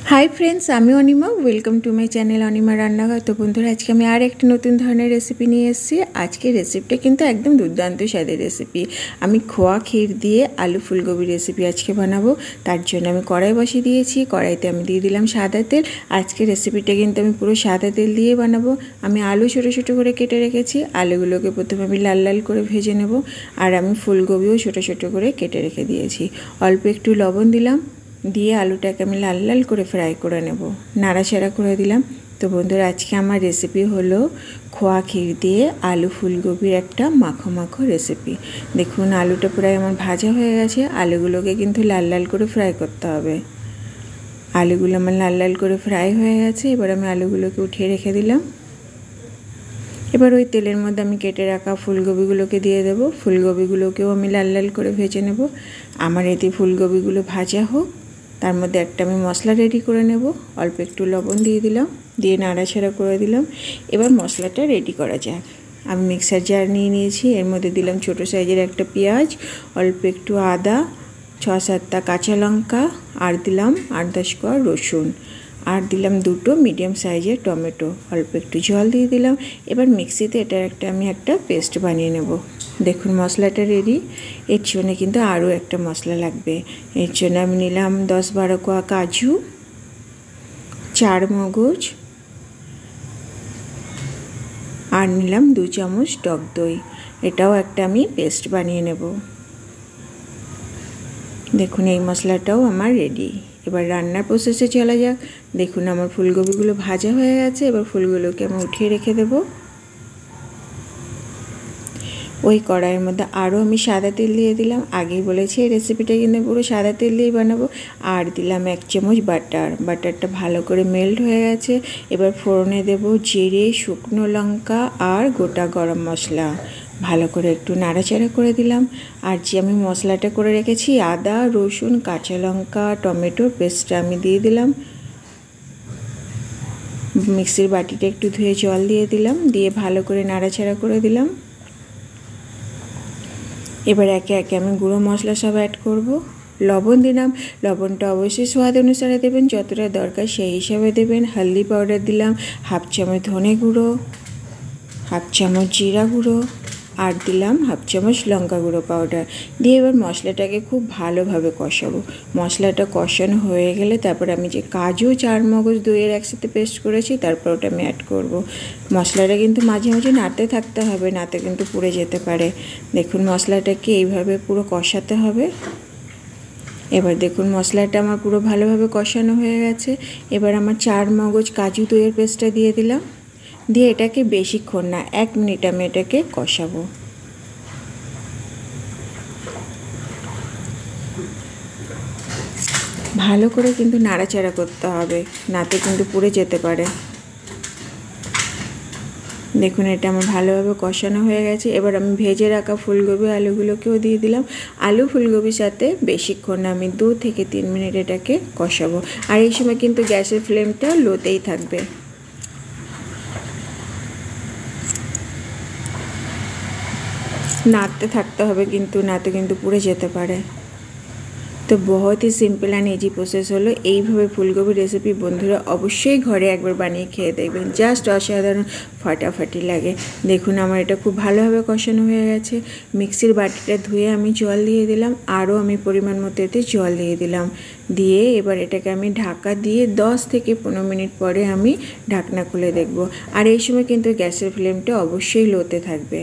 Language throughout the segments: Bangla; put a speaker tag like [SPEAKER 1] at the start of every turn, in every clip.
[SPEAKER 1] हाई फ्रेंड्स आमी अनिमा वेलकम टू माई चैनल अनिमा रान्नाघर। तो बंधुरा आज के आमी आर एक नतून धरनेर रेसिपि निये एसेछि। आज के रेसिपिटा किन्तु एकदम दुर्दान्त स्वादेर रेसिपि। आमी खोया क्षीर दिए आलू फुलकपि रेसिपि आज के बानाबो। तार जोन्नो आमी कड़ाई बसिए दिएछि। कड़ाईते आमी दिए दिलाम सादा तेल। आज के रेसिपिटा किन्तु आमी पुरो सादा तेल दिए बानाबो। आमी आलू छोटो छोटो करे केटे रेखेछि। आलूगुलोके प्रथमे आमी लाल लाल करे भेजे नेब और आमी फुलकपिओ छोटो छोटो करे केटे रेखे दिएछि। अल्प एकटु लवण दिलाम, दिए आलूटाके आमी लाल लाल करे फ्राई करे नेब, नाड़ाचाड़ा करे दिलाम। तो बंधुरा आज के आमार रेसिपि हलो खोया क्षीर दिए आलू फुलकपिर एकटा माखो माखो रेसिपि। देखुन आलूटा प्राय आमार भाजा हये गेछे। आलूगुलोके किन्तु लाल लाल करे फ्राई करते हबे। आलूगुलो आमार लाल लाल करे फ्राई हये गेछे। एबार आमी आलूगुलोके उठिए रेखे दिलाम। एबार ओई तेलेर मধ্যে आमी केटे राखा फुलकपिगुलोके दिए देब। फुलकपिगुलोकेও आमी लाल लाल करे भेजे नेब। आमार एते फुलकपिगुलो भाजा होक तार मধ্যে একটা আমি মশলা রেডি করে নেব। অল্প একটু লবণ দিয়ে দিলাম, দিয়ে নাড়াচাড়া করে দিলাম। এবার মশলাটা রেডি করা যাক। আমি মিক্সার জার নিয়ে নিয়েছি। এর মধ্যে দিলাম ছোট সাইজের একটা পেঁয়াজ, অল্প একটু আদা, ৬-৭টা কাঁচা লঙ্কা আর দিলাম ৮-১০ কোয়া রসুন আর দিলাম দুটো মিডিয়াম সাইজের টমেটো। অল্প একটু জল দিয়ে দিলাম। এবার মিক্সিতে এটার আমি একটা পেস্ট বানিয়ে নেব। দেখুন মশলাটা রেডি। এর জন্য কিন্তু আরও একটা মশলা লাগবে। এর জন্য আমি নিলাম 10-12 কোয়া কাজু, 4 মগজ আর নিলাম 2 চামচ টক দই। এটাও একটা আমি পেস্ট বানিয়ে নেব। দেখুন এই মশলাটাও আমার রেডি। এবার রান্নার প্রসেসে চলা যাক। দেখুন আমার ফুলকপিগুলো ভাজা হয়ে গেছে। এবার ফুলগুলোকে আমি উঠিয়ে রেখে দেব। ওই কড়াইয়ের মধ্যে আরও আমি সাদা তেল দিয়ে দিলাম। আগেই বলেছি এই রেসিপিটা কিন্তু পুরো সাদা তেল দিয়েই বানাবো। আর দিলাম 1 চামচ বাটার। বাটারটা ভালো করে মেল্ট হয়ে গেছে। এবার ফোড়নে দেব জিরে, শুকনো লঙ্কা আর গোটা গরম মশলা। ভালো করে একটু নাড়াচাড়া করে দিলাম। আর যে আমি মশলাটা করে রেখেছি আদা, রসুন, কাঁচা লঙ্কা, টমেটোর পেস্টটা আমি দিয়ে দিলাম। মিক্সির বাটিটা একটু ধুয়ে জল দিয়ে দিলাম, দিয়ে ভালো করে নাড়াচাড়া করে দিলাম। এবার একে একে আমি গুঁড়ো মশলা সব অ্যাড করব। লবণ দিলাম। লবণটা অবশ্যই স্বাদ অনুসারে দেবেন, যতটা দরকার সেই হিসাবে দেবেন। হলদি পাউডার দিলাম 1/2 চামচ ধনে গুঁড়ো, 1/2 চামচ জিরা গুঁড়ো আর দিলাম 1/2 চামচ লঙ্কা গুঁড়ো পাউডার। দিয়ে এবার মশলাটাকে খুব ভালোভাবে কষাবো। মশলাটা কষানো হয়ে গেলে তারপর আমি যে কাজু, 4 মগজ, দইয়ের একসাথে পেস্ট করেছি তারপর ওটা আমি অ্যাড করব। মশলাটা কিন্তু মাঝে মাঝে নাড়তে থাকতে হবে, নাতে কিন্তু পুড়ে যেতে পারে। দেখুন মশলাটাকে এইভাবে পুরো কষাতে হবে। এবার দেখুন মশলাটা আমার পুরো ভালোভাবে কষানো হয়ে গেছে। এবার আমার 4 মগজ কাজু দইয়ের পেস্টটা দিয়ে দিলাম। দিয়ে এটাকে বেশিক্ষণ না 1 মিনিট আমি এটাকে কষাবো। ভালো করে কিন্তু নাড়াচাড়া করতে হবে, নাতে কিন্তু পুড়ে যেতে পারে। দেখুন এটা আমার ভালোভাবে কষানো হয়ে গেছে। এবার আমি ভেজে রাখা ফুলকপি আলুগুলোকেও দিয়ে দিলাম। আলু ফুলকপির সাথে বেশিক্ষণ না আমি 2 থেকে 3 মিনিট এটাকে কষাবো। আর এই সময় কিন্তু গ্যাসের ফ্লেমটা লোতেই থাকবে। নাড়তে থাকতে হবে কিন্তু, নাতে কিন্তু পুড়ে যেতে পারে। তো বহুত ही সিম্পল অ্যান্ড ইজি প্রসেস হলো। এইভাবে ফুলকপির রেসিপি বন্ধুরা অবশ্যই ঘরে একবার বানিয়ে খেয়ে দেখবেন, জাস্ট অসাধারণ ফাটাফাটি লাগে। দেখুন আমার এটা খুব ভালোভাবে কষানো হয়ে গেছে। মিক্সির বাটিটা ধুয়ে আমি জল দিয়ে দিলাম। আরও আমি পরিমাণ মতো এতে জল দিয়ে দিলাম। দিয়ে এবার এটাকে আমি ঢাকা দিয়ে 10 থেকে 15 মিনিট পরে আমি ঢাকনা খুলে দেখব। আর এই সময় কিন্তু গ্যাসের ফ্লেমটা অবশ্যই লোতে থাকবে।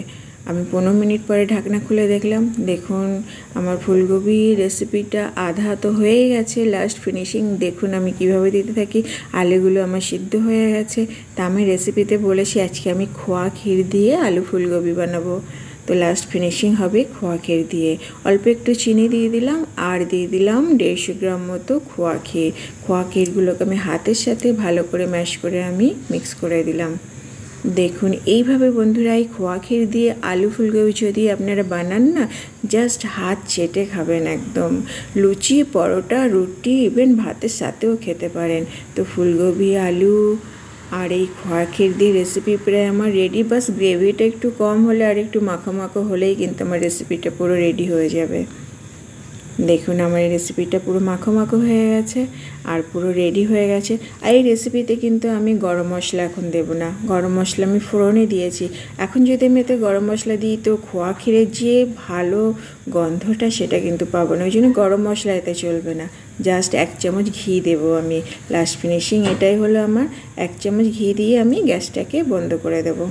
[SPEAKER 1] আমি 15 মিনিট পরে ঢাকনা খুলে দেখলাম। দেখুন আমার ফুলকপি রেসিপিটা আধা তো হয়েই গেছে, লাস্ট ফিনিশিং দেখুন আমি কিভাবে দিতে থাকি। আলুগুলো আমার সিদ্ধ হয়ে গেছে। তা আমি রেসিপিতে বলেছি আজকে আমি খোয়া ক্ষীর দিয়ে আলু ফুলকপি বানাবো। তো লাস্ট ফিনিশিং হবে খোয়া ক্ষীর দিয়ে। অল্প একটু চিনি দিয়ে দিলাম আর দিয়ে দিলাম 150 গ্রাম মতো খোয়া ক্ষীর। খোয়া ক্ষীরগুলোকে আমি হাতের সাথে ভালো করে ম্যাশ করে আমি মিক্স করে দিলাম। দেখুন এইভাবে বন্ধুরা এই খোয়া ক্ষীর দিয়ে আলু ফুলকপি যদি আপনারা বানান না, জাস্ট হাত চেটে খাবেন একদম। লুচি, পরোটা, রুটি, ইভেন ভাতের সাথেও খেতে পারেন। তো ফুলকপি, আলু আর এই খোয়া ক্ষীর দিয়ে রেসিপি প্রায় আমার রেডি। বাস গ্রেভিটা একটু কম হলে আর একটু মাখো মাখো হলেই কিন্তু আমার রেসিপিটা পুরো রেডি হয়ে যাবে। দেখুন আমার এই রেসিপিটা পুরো মাখো মাখো হয়ে গেছে আর পুরো রেডি হয়ে গেছে। আর এই রেসিপিতে কিন্তু আমি গরম মশলা এখন দেব না, গরম মশলা আমি ফোড়নে দিয়েছি। এখন যদি আমি এতে গরম মশলা দিই তো খোয়া ক্ষীরের যে ভালো গন্ধটা সেটা কিন্তু পাবো না, ওই জন্য গরম মশলা এতে চলবে না। জাস্ট 1 চামচ ঘি দেবো আমি, লাস্ট ফিনিশিং এটাই হলো আমার। 1 চামচ ঘি দিয়ে আমি গ্যাসটাকে বন্ধ করে দেবো।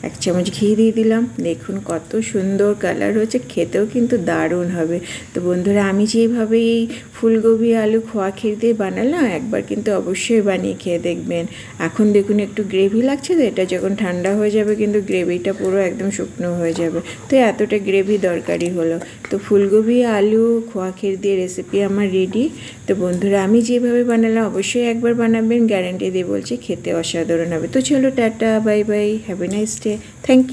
[SPEAKER 1] 1 চামচ ঘি দিয়ে দিলাম। দেখুন কত সুন্দর কালার হচ্ছে, খেতেও কিন্তু দারুণ হবে। তো বন্ধুরা আমি যেভাবে এই ফুলকপি আলু খোয়া ক্ষীর দিয়ে বানালাম একবার কিন্তু অবশ্যই বানিয়ে খেয়ে দেখবেন। এখন দেখুন একটু গ্রেভি লাগছে, তো এটা যখন ঠান্ডা হয়ে যাবে কিন্তু গ্রেভিটা পুরো একদম শুকনো হয়ে যাবে। তো এতটা গ্রেভি দরকারই হলো। তো ফুলকপি আলু খোয়া ক্ষীর দিয়ে রেসিপি আমার রেডি। তো বন্ধুরা আমি যেভাবে বানালাম অবশ্যই একবার বানাবেন, গ্যারান্টি দিয়ে বলছি খেতে অসাধারণ হবে। তো চলো ta ta, bye bye, have a nice day, thank you.